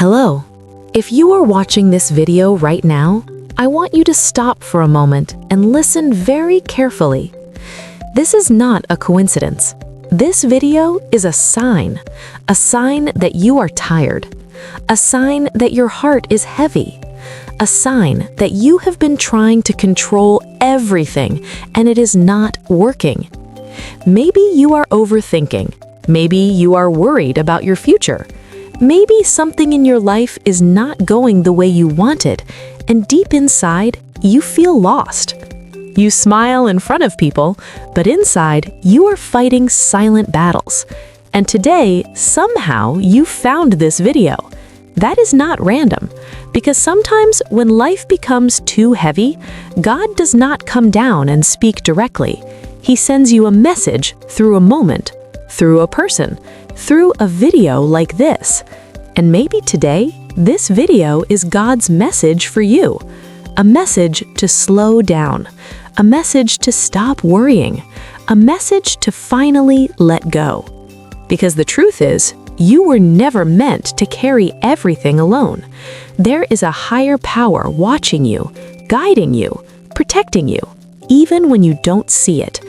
Hello. If you are watching this video right now, I want you to stop for a moment and listen very carefully. This is not a coincidence. This video is a sign that you are tired, a sign that your heart is heavy, a sign that you have been trying to control everything and it is not working. Maybe you are overthinking. Maybe you are worried about your future. Maybe something in your life is not going the way you wanted, and deep inside, you feel lost. You smile in front of people, but inside, you are fighting silent battles. And today, somehow, you found this video. That is not random, because sometimes when life becomes too heavy, God does not come down and speak directly. He sends you a message through a moment, through a person, through a video like this. And maybe today, this video is God's message for you. A message to slow down, a message to stop worrying, a message to finally let go. Because the truth is, you were never meant to carry everything alone. There is a higher power watching you, guiding you, protecting you, even when you don't see it.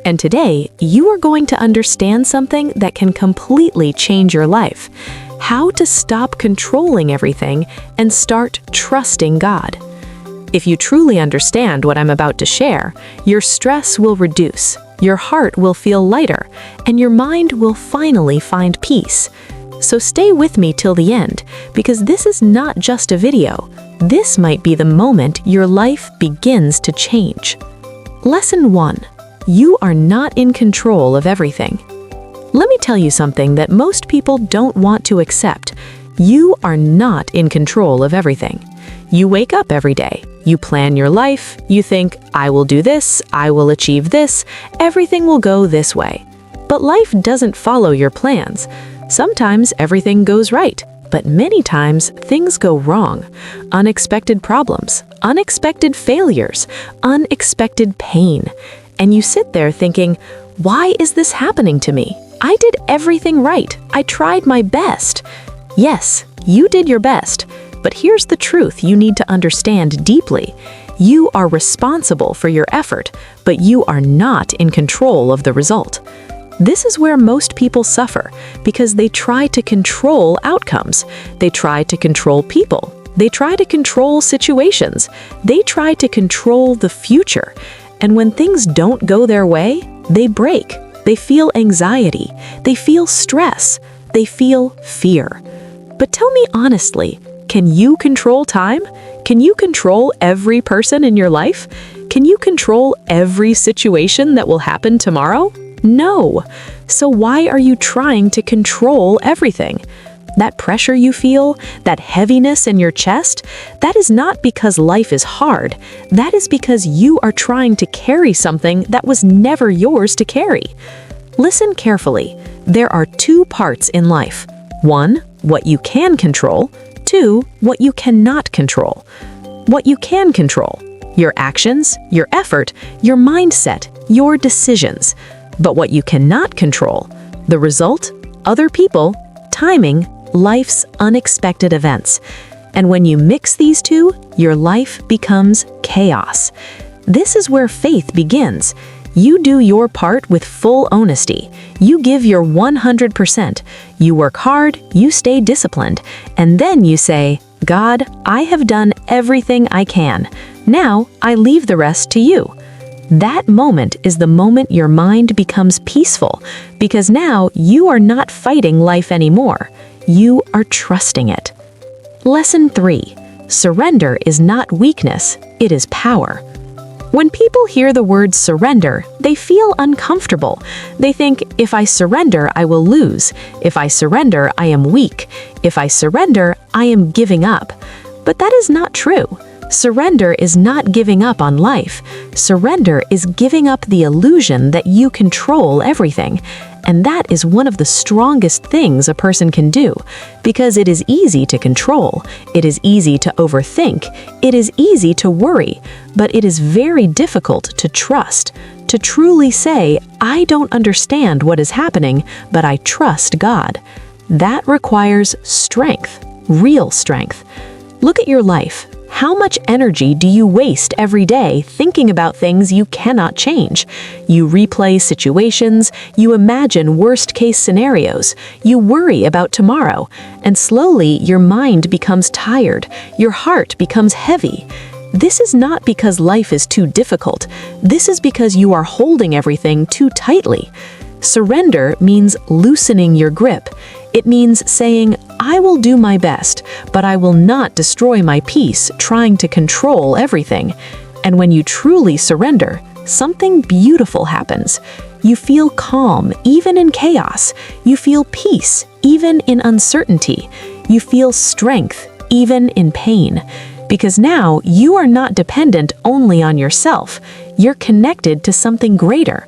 And today, you are going to understand something that can completely change your life. How to stop controlling everything and start trusting God. If you truly understand what I'm about to share, your stress will reduce, your heart will feel lighter, and your mind will finally find peace. So stay with me till the end, because this is not just a video. This might be the moment your life begins to change. Lesson 1. You are not in control of everything. Let me tell you something that most people don't want to accept. You are not in control of everything. You wake up every day. You plan your life. You think, I will do this, I will achieve this, everything will go this way. But life doesn't follow your plans. Sometimes everything goes right, but many times things go wrong. Unexpected problems, unexpected failures, unexpected pain. And you sit there thinking, why is this happening to me? I did everything right. I tried my best. Yes, you did your best. But here's the truth you need to understand deeply. You are responsible for your effort, but you are not in control of the result. This is where most people suffer, because they try to control outcomes. They try to control people. They try to control situations. They try to control the future. And when things don't go their way, they break. They feel anxiety. They feel stress. They feel fear. But tell me honestly, can you control time? Can you control every person in your life? Can you control every situation that will happen tomorrow? No. So why are you trying to control everything? That pressure you feel, that heaviness in your chest, that is not because life is hard. That is because you are trying to carry something that was never yours to carry. Listen carefully. There are two parts in life. 1, what you can control. 2, what you cannot control. What you can control: your actions, your effort, your mindset, your decisions. But what you cannot control: the result, other people, timing, life's unexpected events. And when you mix these two, your life becomes chaos. This is where faith begins. You do your part with full honesty. You give your 100%. You work hard, you stay disciplined, and then you say, God, I have done everything I can. Now I leave the rest to you. That moment is the moment your mind becomes peaceful, because now you are not fighting life anymore. You are trusting it. Lesson 3. Surrender is not weakness, it is power. When people hear the word surrender, they feel uncomfortable. They think, if I surrender, I will lose. If I surrender, I am weak. If I surrender, I am giving up. But that is not true. Surrender is not giving up on life. Surrender is giving up the illusion that you control everything. And that is one of the strongest things a person can do, because it is easy to control, it is easy to overthink, it is easy to worry, but it is very difficult to trust, to truly say, I don't understand what is happening, but I trust God. That requires strength. real strength. Look at your life. How much energy do you waste every day thinking about things you cannot change? You replay situations, you imagine worst-case scenarios, you worry about tomorrow, and slowly your mind becomes tired, your heart becomes heavy. This is not because life is too difficult. This is because you are holding everything too tightly. Surrender means loosening your grip. It means saying, I will do my best, but I will not destroy my peace trying to control everything. And when you truly surrender, something beautiful happens. You feel calm even in chaos. You feel peace even in uncertainty. You feel strength even in pain. Because now you are not dependent only on yourself. You're connected to something greater.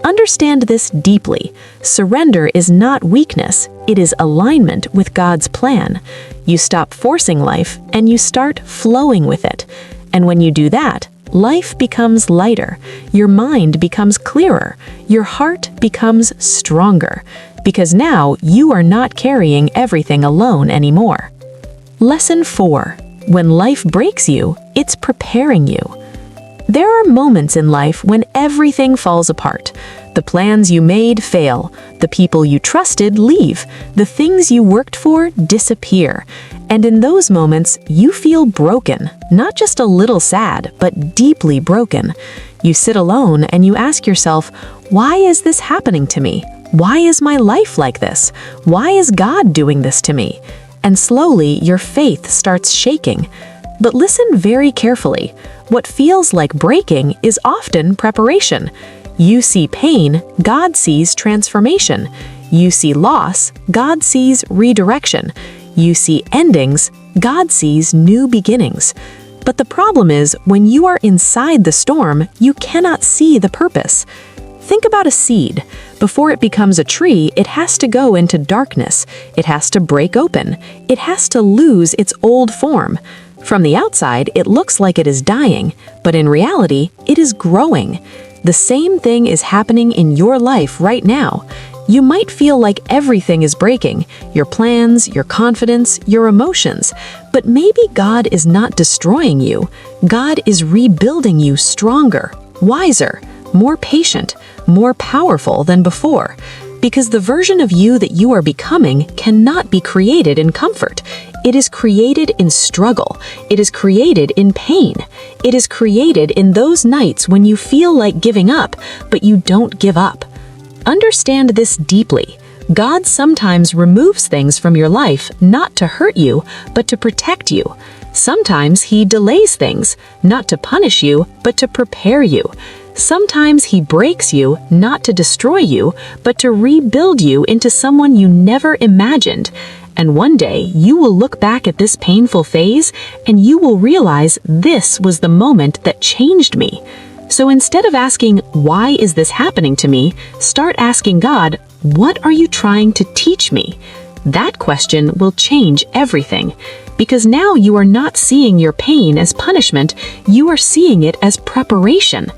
Understand this deeply. Surrender is not weakness, it is alignment with God's plan. You stop forcing life and you start flowing with it. And when you do that, life becomes lighter, your mind becomes clearer, your heart becomes stronger, because now you are not carrying everything alone anymore. Lesson 4. When life breaks you, it's preparing you. There are moments in life when everything falls apart. The plans you made fail, the people you trusted leave, the things you worked for disappear. And in those moments, you feel broken, not just a little sad, but deeply broken. You sit alone and you ask yourself, why is this happening to me? Why is my life like this? Why is God doing this to me? And slowly, your faith starts shaking. But listen very carefully. What feels like breaking is often preparation. You see pain, God sees transformation. You see loss, God sees redirection. You see endings, God sees new beginnings. But the problem is, when you are inside the storm, you cannot see the purpose. Think about a seed. Before it becomes a tree, it has to go into darkness. It has to break open. It has to lose its old form. From the outside, it looks like it is dying, but in reality, it is growing. The same thing is happening in your life right now. You might feel like everything is breaking, your plans, your confidence, your emotions, but maybe God is not destroying you. God is rebuilding you stronger, wiser, more patient, more powerful than before. Because the version of you that you are becoming cannot be created in comfort. It is created in struggle. It is created in pain. It is created in those nights when you feel like giving up, but you don't give up. Understand this deeply. God sometimes removes things from your life not to hurt you, but to protect you. Sometimes He delays things, not to punish you, but to prepare you. Sometimes He breaks you, not to destroy you, but to rebuild you into someone you never imagined. And one day, you will look back at this painful phase, and you will realize this was the moment that changed me. So instead of asking, why is this happening to me, start asking God, what are you trying to teach me? That question will change everything. Because now you are not seeing your pain as punishment, you are seeing it as preparation.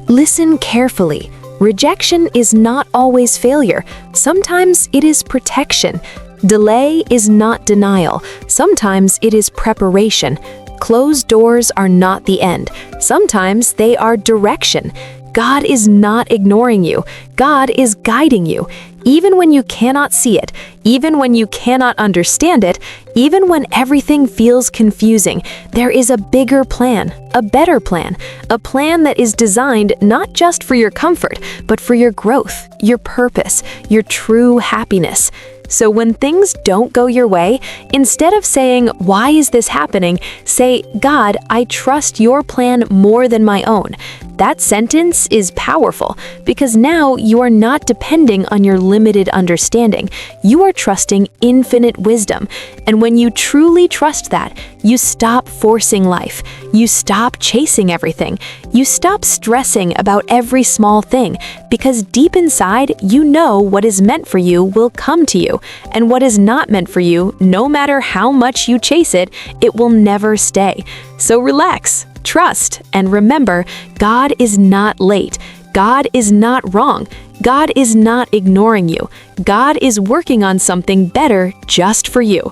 Listen carefully. Rejection is not always failure. Sometimes it is protection. Delay is not denial. Sometimes it is preparation. Closed doors are not the end. Sometimes they are direction. God is not ignoring you. God is guiding you. Even when you cannot see it, even when you cannot understand it, even when everything feels confusing, there is a bigger plan, a better plan, a plan that is designed not just for your comfort, but for your growth, your purpose, your true happiness. So when things don't go your way, instead of saying, why is this happening? Say, God, I trust your plan more than my own. That sentence is powerful because now you are not depending on your limited understanding. You are trusting infinite wisdom. And when you truly trust that, you stop forcing life. You stop chasing everything. You stop stressing about every small thing because deep inside, you know what is meant for you will come to you. And what is not meant for you, no matter how much you chase it, it will never stay. So relax. Trust and remember, God is not late. God is not wrong. God is not ignoring you. God is working on something better just for you.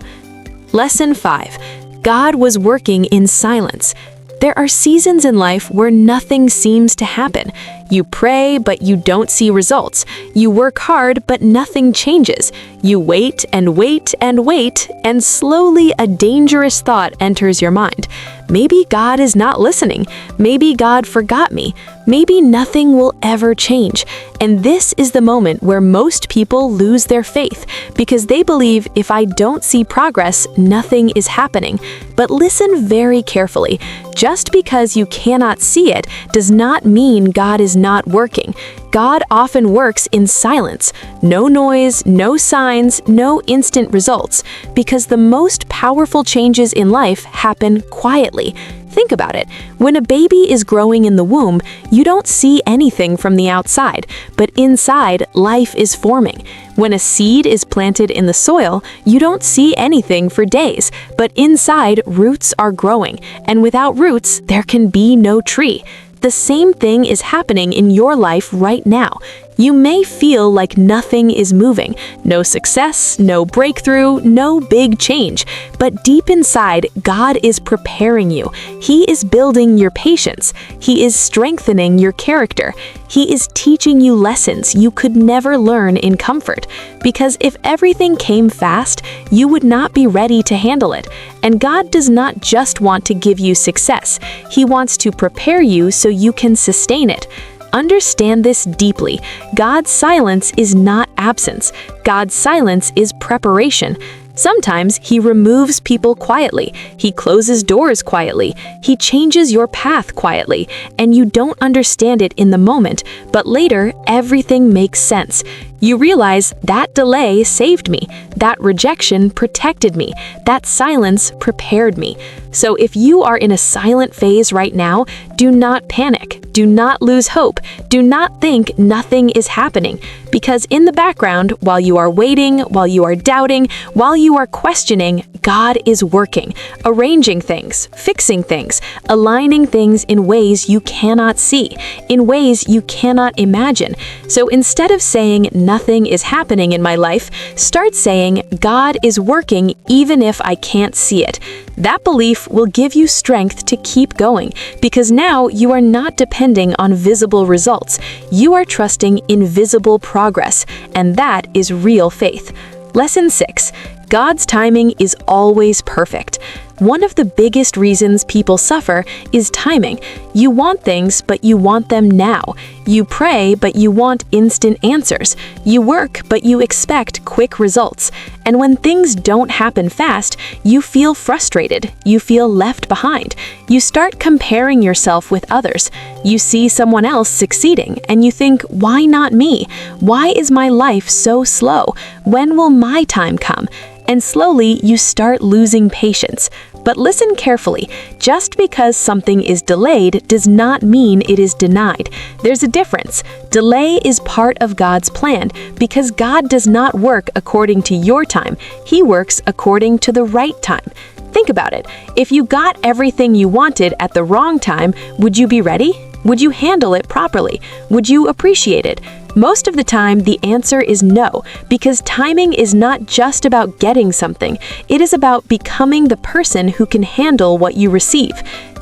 Lesson 5. God was working in silence. There are seasons in life where nothing seems to happen. You pray, but you don't see results. You work hard, but nothing changes. You wait and wait and wait, and slowly a dangerous thought enters your mind. Maybe God is not listening. Maybe God forgot me. Maybe nothing will ever change. And this is the moment where most people lose their faith because they believe if I don't see progress, nothing is happening. But listen very carefully. Just because you cannot see it does not mean God is not working. God often works in silence. No noise, no signs, no instant results, because the most powerful changes in life happen quietly. Think about it. When a baby is growing in the womb, you don't see anything from the outside, but inside, life is forming. When a seed is planted in the soil, you don't see anything for days, but inside, roots are growing, and without roots, there can be no tree. The same thing is happening in your life right now. You may feel like nothing is moving, no success, no breakthrough, no big change. But deep inside, God is preparing you. He is building your patience. He is strengthening your character. He is teaching you lessons you could never learn in comfort. Because if everything came fast, you would not be ready to handle it. And God does not just want to give you success. He wants to prepare you so you can sustain it. Understand this deeply. God's silence is not absence. God's silence is preparation. Sometimes He removes people quietly. He closes doors quietly. He changes your path quietly, and you don't understand it in the moment, but later everything makes sense. You realize that delay saved me, that rejection protected me, that silence prepared me. So if you are in a silent phase right now, do not panic. Do not lose hope. Do not think nothing is happening. Because in the background, while you are waiting, while you are doubting, while you are questioning, God is working, arranging things, fixing things, aligning things in ways you cannot see, in ways you cannot imagine. So instead of saying nothing is happening in my life, start saying God is working even if I can't see it. That belief will give you strength to keep going because now you are not depending on visible results. You are trusting invisible progress, and that is real faith. Lesson 6. God's timing is always perfect. One of the biggest reasons people suffer is timing. You want things, but you want them now. You pray, but you want instant answers. You work, but you expect quick results. And when things don't happen fast, you feel frustrated. You feel left behind. You start comparing yourself with others. You see someone else succeeding, and you think, why not me? Why is my life so slow? When will my time come? And slowly, you start losing patience. But listen carefully. Just because something is delayed does not mean it is denied. There's a difference. Delay is part of God's plan because God does not work according to your time. He works according to the right time. Think about it. If you got everything you wanted at the wrong time, would you be ready? Would you handle it properly? Would you appreciate it? Most of the time, the answer is no, because timing is not just about getting something. It is about becoming the person who can handle what you receive.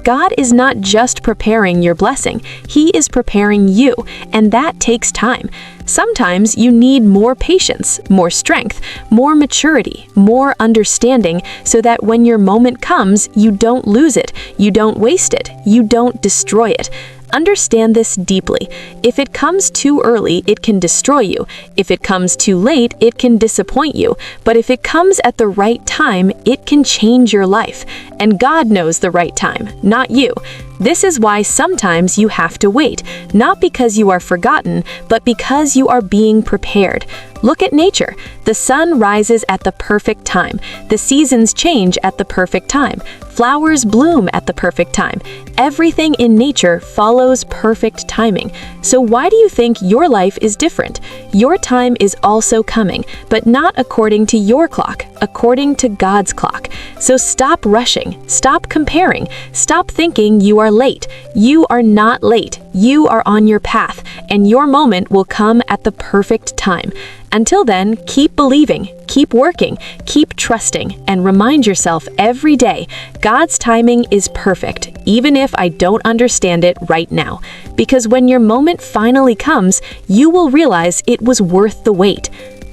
God is not just preparing your blessing, He is preparing you, and that takes time. Sometimes you need more patience, more strength, more maturity, more understanding, so that when your moment comes, you don't lose it, you don't waste it, you don't destroy it. Understand this deeply. If it comes too early, it can destroy you. If it comes too late, it can disappoint you. But if it comes at the right time, it can change your life. And God knows the right time, not you. This is why sometimes you have to wait, not because you are forgotten, but because you are being prepared. Look at nature. The sun rises at the perfect time. The seasons change at the perfect time. Flowers bloom at the perfect time. Everything in nature follows perfect timing. So why do you think your life is different? Your time is also coming, but not according to your clock, according to God's clock. So stop rushing, stop comparing, stop thinking you are late. You are not late. You are on your path, and your moment will come at the perfect time. Until then, keep believing, keep working, keep trusting, and remind yourself every day, God's timing is perfect, even if I don't understand it right now. Because when your moment finally comes, you will realize it was worth the wait.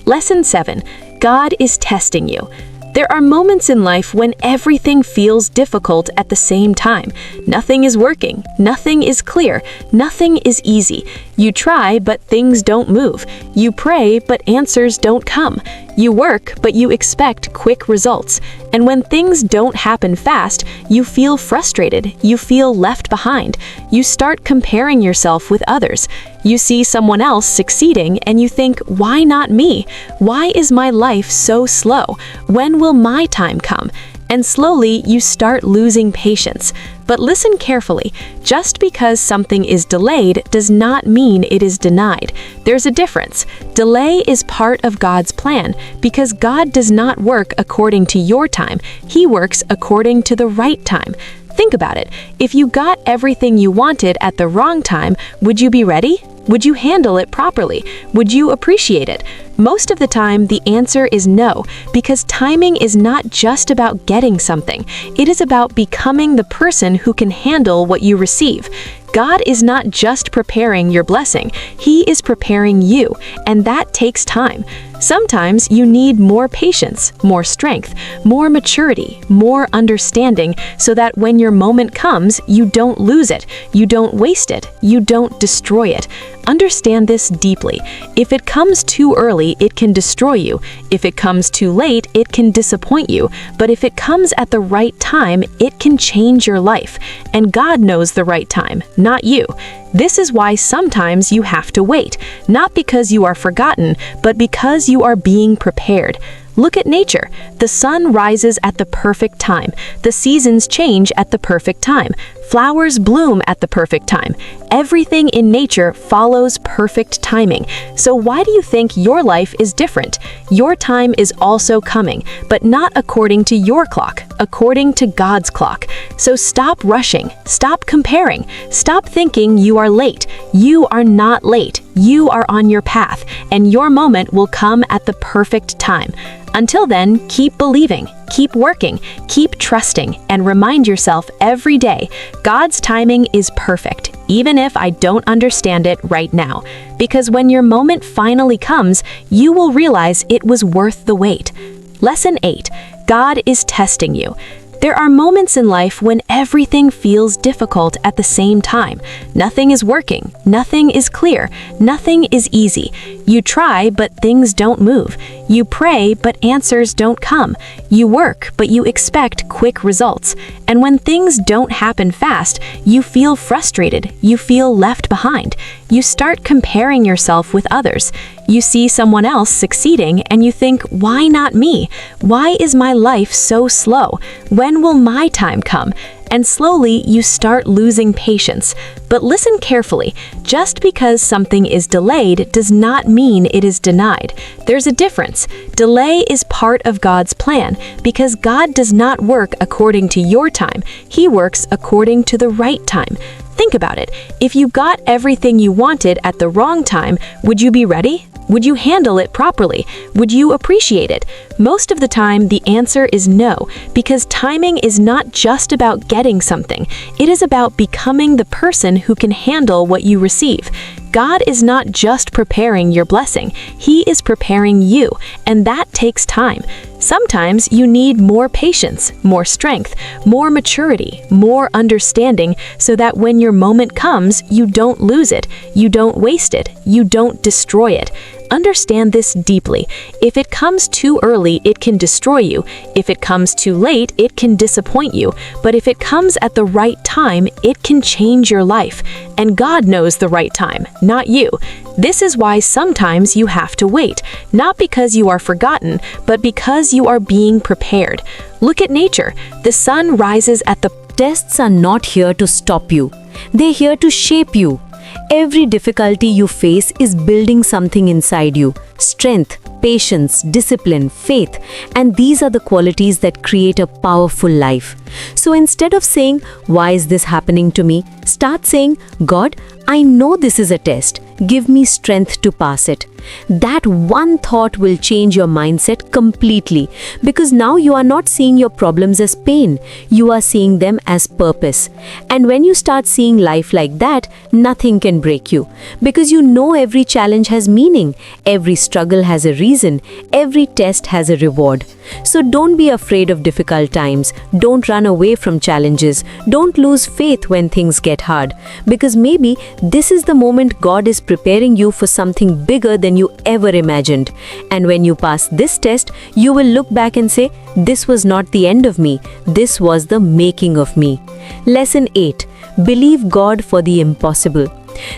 Lesson 7. God is testing you. There are moments in life when everything feels difficult at the same time. Nothing is working, nothing is clear, nothing is easy. You try, but things don't move. You pray, but answers don't come. You work, but you expect quick results. And when things don't happen fast, you feel frustrated, you feel left behind. You start comparing yourself with others. You see someone else succeeding and you think, why not me? Why is my life so slow? When will my time come? And slowly you start losing patience. But listen carefully. Just because something is delayed does not mean it is denied. There's a difference. Delay is part of God's plan because God does not work according to your time. He works according to the right time. Think about it. If you got everything you wanted at the wrong time, would you be ready? Would you handle it properly? Would you appreciate it? Most of the time, the answer is no, because timing is not just about getting something. It is about becoming the person who can handle what you receive. God is not just preparing your blessing, He is preparing you, and that takes time. Sometimes you need more patience, more strength, more maturity, more understanding, so that when your moment comes, you don't lose it, you don't waste it, you don't destroy it. Understand this deeply. If it comes too early, it can destroy you. If it comes too late, it can disappoint you. But if it comes at the right time, it can change your life. And God knows the right time, not you. This is why sometimes you have to wait, not because you are forgotten, but because you are being prepared. Look at nature. The sun rises at the perfect time. The seasons change at the perfect time. Flowers bloom at the perfect time. Everything in nature follows perfect timing. So why do you think your life is different? Your time is also coming, but not according to your clock, according to God's clock. So stop rushing, stop comparing, stop thinking you are late. You are not late. You are on your path, and your moment will come at the perfect time. Until then, keep believing, keep working, keep trusting, and remind yourself every day, God's timing is perfect, even if I don't understand it right now. Because when your moment finally comes, you will realize it was worth the wait. Lesson 8. God is testing you. There are moments in life when everything feels difficult at the same time. Nothing is working, nothing is clear, nothing is easy. You try, but things don't move. You pray, but answers don't come. You work, but you expect quick results. And when things don't happen fast, you feel frustrated, you feel left behind. You start comparing yourself with others. You see someone else succeeding and you think, why not me? Why is my life so slow? When will my time come? And slowly you start losing patience. But listen carefully. Just because something is delayed does not mean it is denied. There's a difference. Delay is part of God's plan because God does not work according to your time. He works according to the right time. Think about it. If you got everything you wanted at the wrong time, would you be ready? Would you handle it properly? Would you appreciate it? Most of the time, the answer is no, because timing is not just about getting something. It is about becoming the person who can handle what you receive. God is not just preparing your blessing, He is preparing you, and that takes time. Sometimes you need more patience, more strength, more maturity, more understanding, so that when your moment comes, you don't lose it, you don't waste it, you don't destroy it. Understand this deeply. If it comes too early, it can destroy you. If it comes too late, it can disappoint you. But if it comes at the right time, it can change your life. And God knows the right time, not you. This is why sometimes you have to wait, not because you are forgotten, but because you are being prepared. Look at nature. The sun rises at the Tests are not here to stop you. They're here to shape you. Every difficulty you face is building something inside you. Strength, patience, discipline, faith. And these are the qualities that create a powerful life. So instead of saying, why is this happening to me? Start saying, God, I know this is a test. Give me strength to pass it. That one thought will change your mindset completely, because now you are not seeing your problems as pain, you are seeing them as purpose. And when you start seeing life like that, nothing can break you, because you know every challenge has meaning, every struggle has a reason, every test has a reward. So don't be afraid of difficult times, don't run away from challenges, don't lose faith when things get hard, because maybe this is the moment God is preparing you for something bigger than you ever imagined. And when you pass this test, you will look back and say, this was not the end of me, this was the making of me. Lesson 8. Believe God for the impossible.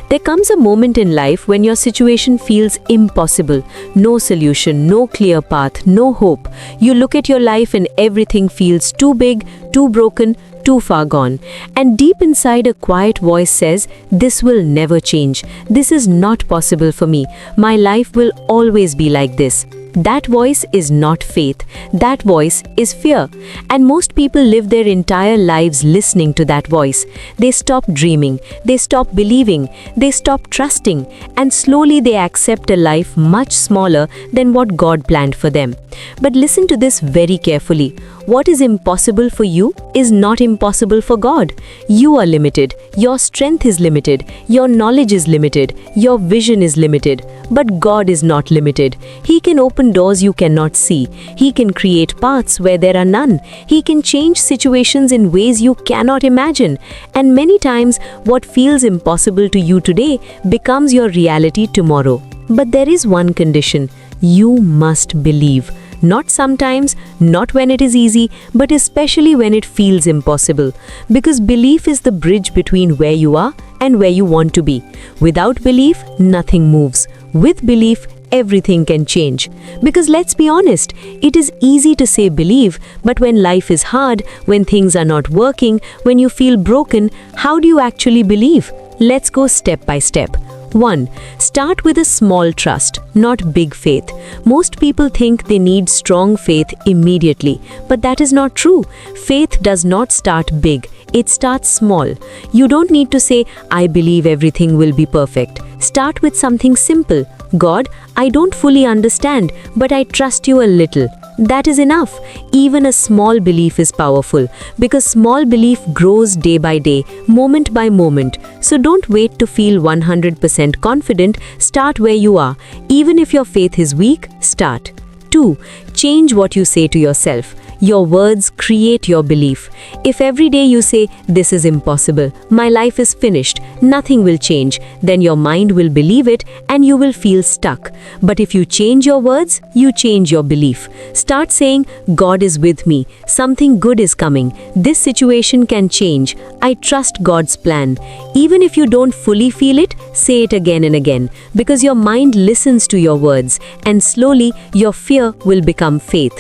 There comes a moment in life when your situation feels impossible. No solution, no clear path, no hope. You look at your life and everything feels too big, too broken, too far gone. And deep inside a quiet voice says, this will never change. This is not possible for me. My life will always be like this. That voice is not faith. That voice is fear. And most people live their entire lives listening to that voice. They stop dreaming. They stop believing. They stop trusting. And slowly they accept a life much smaller than what God planned for them. But listen to this very carefully. What is impossible for you is not impossible for God. You are limited. Your strength is limited. Your knowledge is limited. Your vision is limited. But God is not limited. He can open doors you cannot see. He can create paths where there are none. He can change situations in ways you cannot imagine. And many times, what feels impossible to you today becomes your reality tomorrow. But there is one condition. You must believe. Not sometimes, not when it is easy, but especially when it feels impossible. Because belief is the bridge between where you are and where you want to be. Without belief, nothing moves. With belief, everything can change. Because let's be honest, it is easy to say believe, but when life is hard, when things are not working, when you feel broken, how do you actually believe? Let's go step by step. 1. Start with a small trust, not big faith. Most people think they need strong faith immediately, but that is not true. Faith does not start big. It starts small. You don't need to say, I believe everything will be perfect. Start with something simple. God, I don't fully understand, but I trust you a little. That is enough. Even a small belief is powerful, because small belief grows day by day, moment by moment. So don't wait to feel 100% confident. Start where you are. Even if your faith is weak, start. 2. Change what you say to yourself. Your words create your belief. If every day you say, this is impossible, my life is finished, nothing will change, then your mind will believe it and you will feel stuck. But if you change your words, you change your belief. Start saying, God is with me, something good is coming, this situation can change, I trust God's plan. Even if you don't fully feel it, say it again and again, because your mind listens to your words, and slowly your fear will become faith.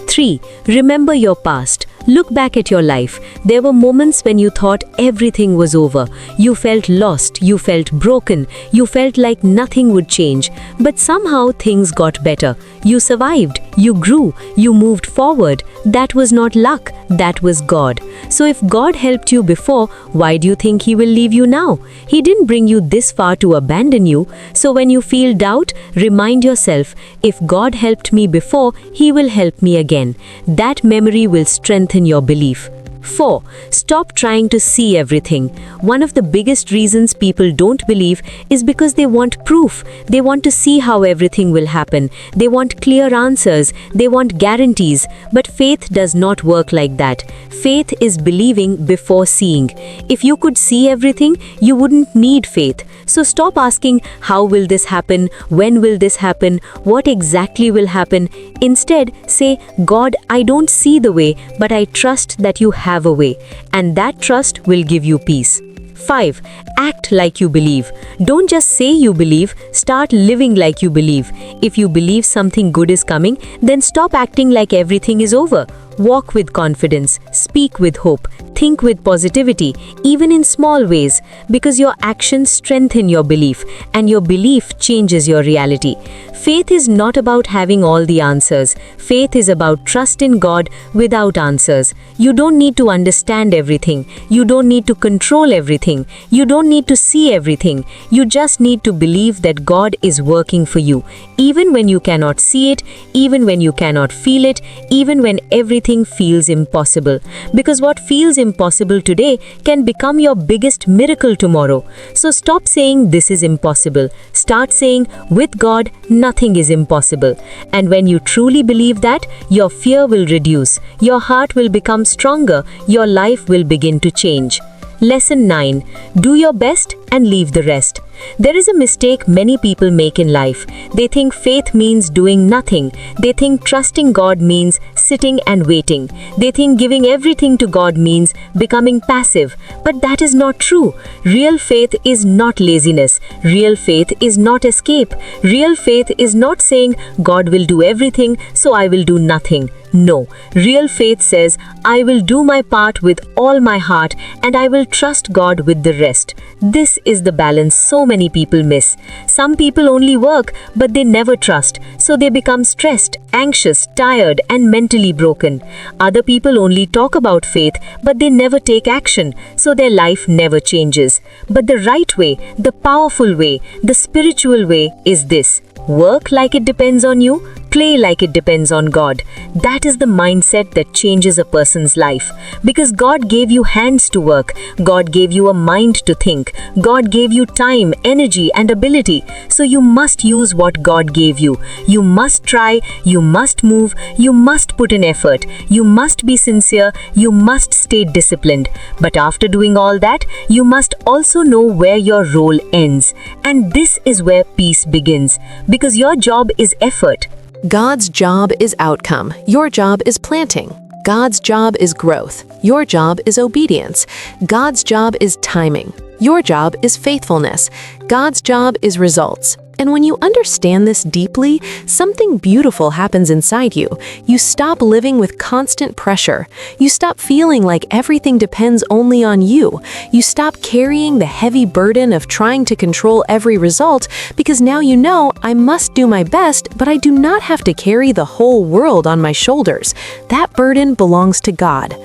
3. Remember your past. Look back at your life. There were moments when you thought everything was over. You felt lost, you felt broken, you felt like nothing would change. But somehow things got better. You survived, you grew, you moved forward. That was not luck, that was God. So if God helped you before, why do you think He will leave you now? He didn't bring you this far to abandon you. So when you feel doubt, remind yourself, if God helped me before, He will help me again. That memory will strengthen your belief. 4. Stop trying to see everything. One of the biggest reasons people don't believe is because they want proof. They want to see how everything will happen. They want clear answers. They want guarantees. But faith does not work like that. Faith is believing before seeing. If you could see everything, you wouldn't need faith. So stop asking, how will this happen? When will this happen? What exactly will happen? Instead, say, God, I don't see the way, but I trust that you have a way. And that trust will give you peace. 5. Act like you believe. Don't just say you believe, start living like you believe. If you believe something good is coming, then stop acting like everything is over. Walk with confidence, speak with hope, think with positivity, even in small ways, because your actions strengthen your belief, and your belief changes your reality. Faith is not about having all the answers. Faith is about trust in God without answers. You don't need to understand everything. You don't need to control everything. You don't need to see everything. You just need to believe that God is working for you, even when you cannot see it, even when you cannot feel it, even when everything feels impossible. Because what feels impossible today can become your biggest miracle tomorrow. So stop saying this is impossible. Start saying, with God, nothing is impossible. And when you truly believe that, your fear will reduce, your heart will become stronger, your life will begin to change. Lesson 9. Do your best and leave the rest. There is a mistake many people make in life. They think faith means doing nothing. They think trusting God means sitting and waiting. They think giving everything to God means becoming passive. But that is not true. Real faith is not laziness. Real faith is not escape. Real faith is not saying God will do everything, so I will do nothing. No, real faith says, I will do my part with all my heart and I will trust God with the rest. This is the balance so many people miss. Some people only work, but they never trust, so they become stressed, anxious, tired, and mentally broken. Other people only talk about faith, but they never take action, so their life never changes. But the right way, the powerful way, the spiritual way is this. Work like it depends on you, play like it depends on God. That is the mindset that changes a person's life. Because God gave you hands to work, God gave you a mind to think, God gave you time, energy, and ability. So you must use what God gave you. You must try, you must move, you must put in effort, you must be sincere, you must stay disciplined. But after doing all that, you must also know where your role ends. And this is where peace begins. Because your job is effort. God's job is outcome. Your job is planting. God's job is growth. Your job is obedience. God's job is timing. Your job is faithfulness. God's job is results. And when you understand this deeply, something beautiful happens inside you. You stop living with constant pressure. You stop feeling like everything depends only on you. You stop carrying the heavy burden of trying to control every result, because now you know, I must do my best, but I do not have to carry the whole world on my shoulders. That burden belongs to God.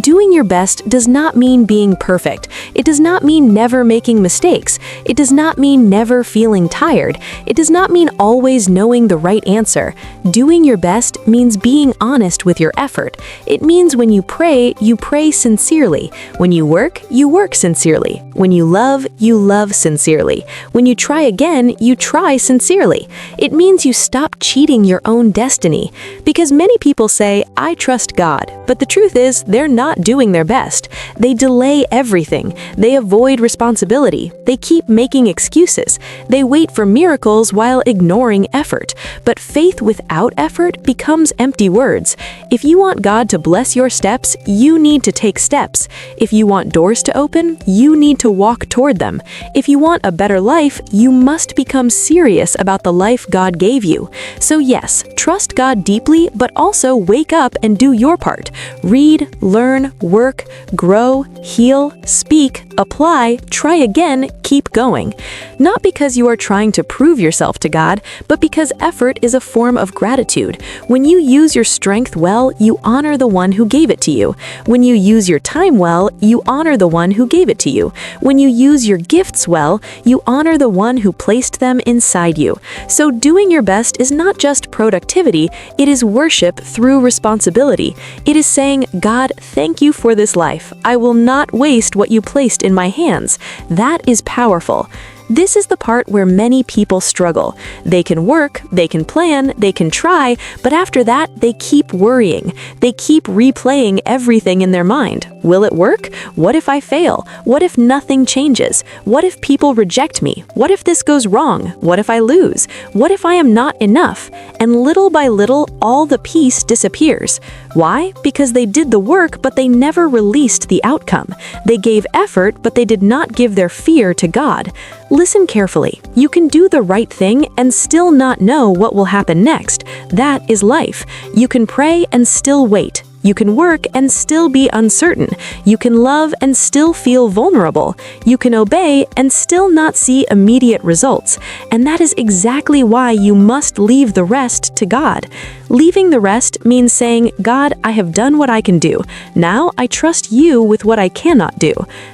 Doing your best does not mean being perfect. It does not mean never making mistakes. It does not mean never feeling tired. It does not mean always knowing the right answer. Doing your best means being honest with your effort. It means when you pray sincerely. When you work sincerely. When you love sincerely. When you try again, you try sincerely. It means you stop cheating your own destiny. Because many people say, I trust God, but the truth is, they're not doing their best. They delay everything. They avoid responsibility. They keep making excuses. They wait for miracles while ignoring effort. But faith without effort becomes empty words. If you want God to bless your steps, you need to take steps. If you want doors to open, you need to walk toward them. If you want a better life, you must become serious about the life God gave you. So yes, trust God deeply, but also wake up and do your part. Read, learn, work, grow, heal, speak, apply, try again, keep going. Not because you are trying to prove yourself to God, but because effort is a form of gratitude. When you use your strength well, you honor the one who gave it to you. When you use your time well, you honor the one who gave it to you. When you use your gifts well, you honor the one who placed them inside you. So doing your best is not just productivity, it is worship through responsibility. It is saying, God, thank you for this life. I will not waste what you placed in my hands. That is powerful. This is the part where many people struggle. They can work, they can plan, they can try, but after that, they keep worrying. They keep replaying everything in their mind. Will it work? What if I fail? What if nothing changes? What if people reject me? What if this goes wrong? What if I lose? What if I am not enough? And little by little, all the peace disappears. Why? Because they did the work, but they never released the outcome. They gave effort, but they did not give their fear to God. Listen carefully. You can do the right thing and still not know what will happen next. That is life. You can pray and still wait. You can work and still be uncertain. You can love and still feel vulnerable. You can obey and still not see immediate results. And that is exactly why you must leave the rest to God. Leaving the rest means saying, God, I have done what I can do. Now I trust you with what I cannot do.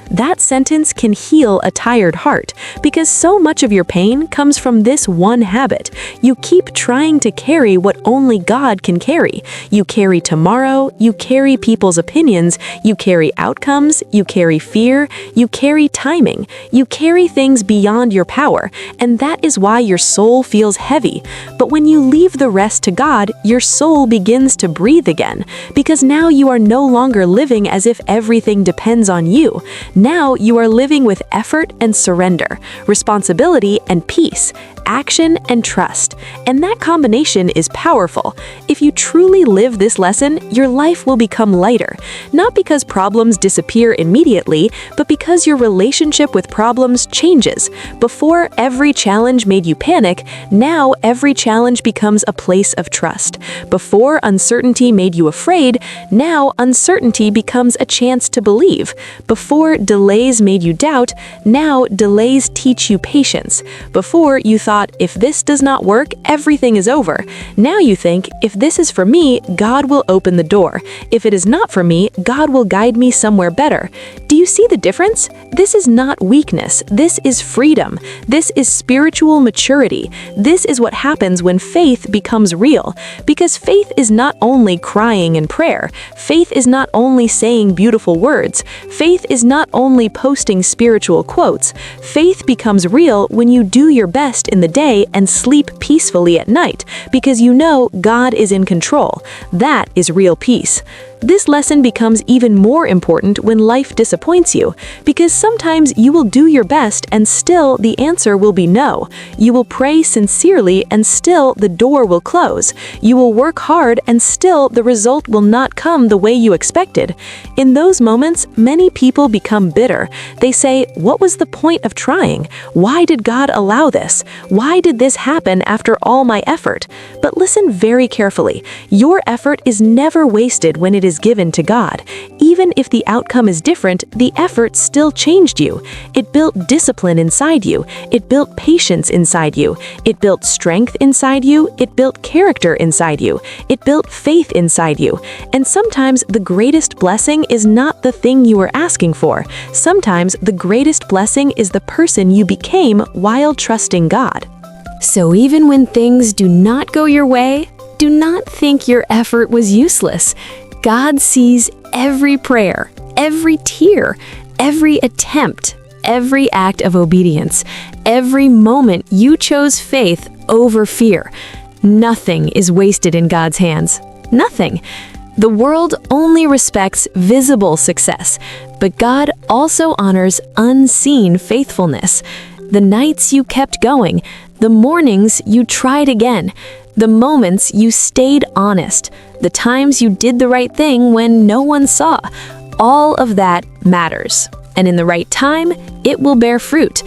That sentence can heal a tired heart, because so much of your pain comes from this one habit. You keep trying to carry what only God can carry. You carry tomorrow, you carry people's opinions, you carry outcomes, you carry fear, you carry timing, you carry things beyond your power, and that is why your soul feels heavy. But when you leave the rest to God, your soul begins to breathe again, because now you are no longer living as if everything depends on you. Now you are living with effort and surrender, responsibility and peace, action and trust. And that combination is powerful. If you truly live this lesson, your life will become lighter. Not because problems disappear immediately, but because your relationship with problems changes. Before, every challenge made you panic. Now, every challenge becomes a place of trust. Before, uncertainty made you afraid. Now, uncertainty becomes a chance to believe. Before, delays made you doubt. Now, delays teach you patience. Before, you thought, if this does not work, everything is over. Now you think, if this is for me, God will open the door. If it is not for me, God will guide me somewhere better. Do you see the difference? This is not weakness. This is freedom. This is spiritual maturity. This is what happens when faith becomes real. Because faith is not only crying in prayer. Faith is not only saying beautiful words. Faith is not only posting spiritual quotes. Faith becomes real when you do your best in the day and sleep peacefully at night, because you know God is in control. That is real peace. This lesson becomes even more important when life disappoints you, because sometimes you will do your best and still the answer will be no. You will pray sincerely and still the door will close. You will work hard and still the result will not come the way you expected. In those moments, many people become bitter. They say, what was the point of trying? Why did God allow this? Why did this happen after all my effort? But listen very carefully. Your effort is never wasted when it is given to God. Even if the outcome is different, the effort still changed you. It built discipline inside you. It built patience inside you. It built strength inside you. It built character inside you. It built faith inside you. And sometimes the greatest blessing is not the thing you were asking for. Sometimes the greatest blessing is the person you became while trusting God. So even when things do not go your way, do not think your effort was useless. God sees every prayer, every tear, every attempt, every act of obedience, every moment you chose faith over fear. Nothing is wasted in God's hands. Nothing. The world only respects visible success, but God also honors unseen faithfulness. The nights you kept going, the mornings you tried again, the moments you stayed honest, the times you did the right thing when no one saw, all of that matters. And in the right time, it will bear fruit.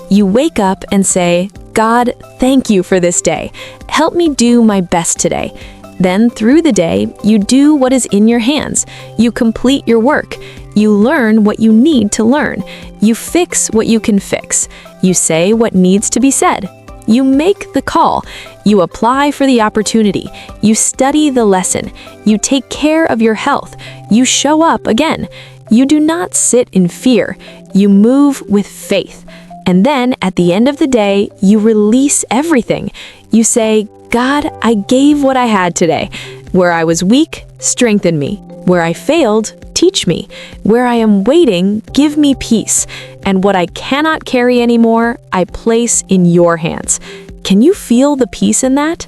You wake up and say, God, thank you for this day. Help me do my best today. Then through the day, you do what is in your hands. You complete your work. You learn what you need to learn. You fix what you can fix. You say what needs to be said. You make the call. You apply for the opportunity. You study the lesson. You take care of your health. You show up again. You do not sit in fear. You move with faith. And then at the end of the day, you release everything. You say, God, I gave what I had today. Where I was weak, strengthen me. Where I failed, teach me. Where I am waiting, give me peace. And what I cannot carry anymore, I place in your hands. Can you feel the peace in that?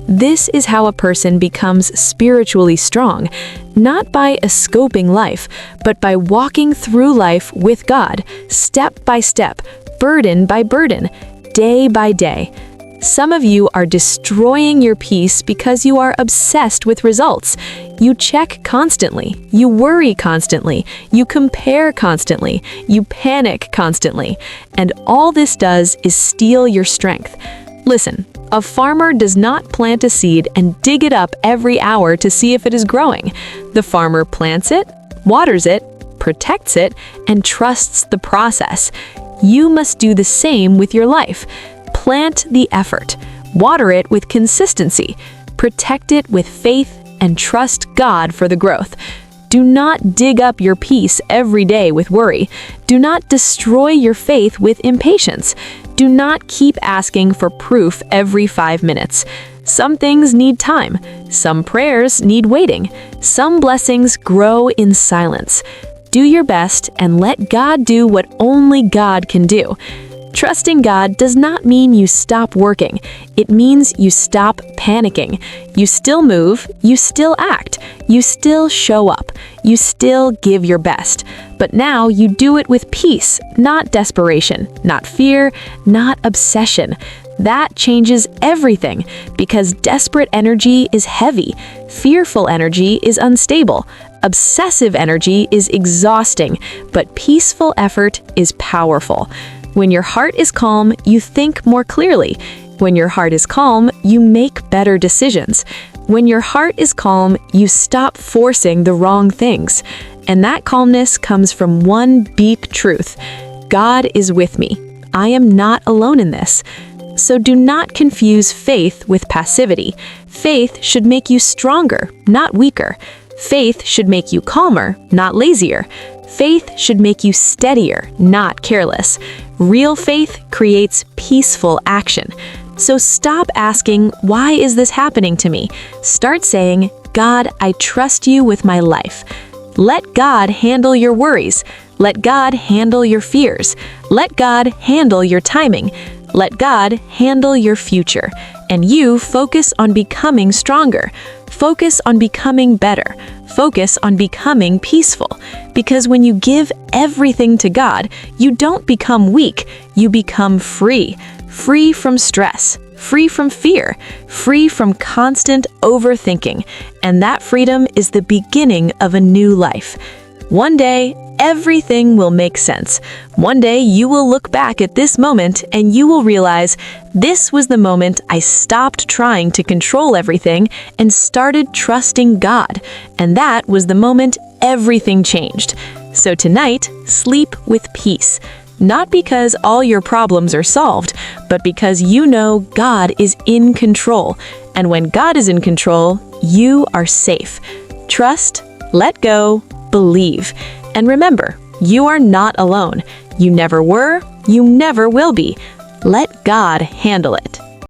This is how a person becomes spiritually strong, not by escaping life, but by walking through life with God, step by step, burden by burden, day by day. Some of you are destroying your peace because you are obsessed with results. You check constantly, you worry constantly, you compare constantly, you panic constantly, and all this does is steal your strength. Listen, A farmer does not plant a seed and dig it up every hour to see if it is growing. The farmer plants it, waters it, protects it, and trusts the process. You must do the same with your life. Plant the effort, water it with consistency, protect it with faith, and trust God for the growth. Do not dig up your peace every day with worry. Do not destroy your faith with impatience. Do not keep asking for proof every 5 minutes. Some things need time. Some prayers need waiting. Some blessings grow in silence. Do your best and let God do what only God can do. Trusting God does not mean you stop working. It means you stop panicking. You still move, you still act, you still show up, you still give your best. But now you do it with peace, not desperation, not fear, not obsession. That changes everything because desperate energy is heavy, fearful energy is unstable, obsessive energy is exhausting, but peaceful effort is powerful. When your heart is calm, you think more clearly. When your heart is calm, you make better decisions. When your heart is calm, you stop forcing the wrong things. And that calmness comes from one deep truth. God is with me. I am not alone in this. So do not confuse faith with passivity. Faith should make you stronger, not weaker. Faith should make you calmer, not lazier. Faith should make you steadier, not careless. Real faith creates peaceful action. So stop asking, why is this happening to me? Start saying, God, I trust you with my life. Let God handle your worries. Let God handle your fears. Let God handle your timing. Let God handle your future. And you focus on becoming stronger. Focus on becoming better. Focus on becoming peaceful. Because when you give everything to God, you don't become weak, you become free. Free from stress, free from fear, free from constant overthinking. And that freedom is the beginning of a new life. One day, everything will make sense. One day, you will look back at this moment and you will realize this was the moment I stopped trying to control everything and started trusting God. And that was the moment everything changed. So tonight, sleep with peace. Not because all your problems are solved, but because you know God is in control. And when God is in control, you are safe. Trust, let go, believe. And remember, you are not alone. You never were, you never will be. Let God handle it.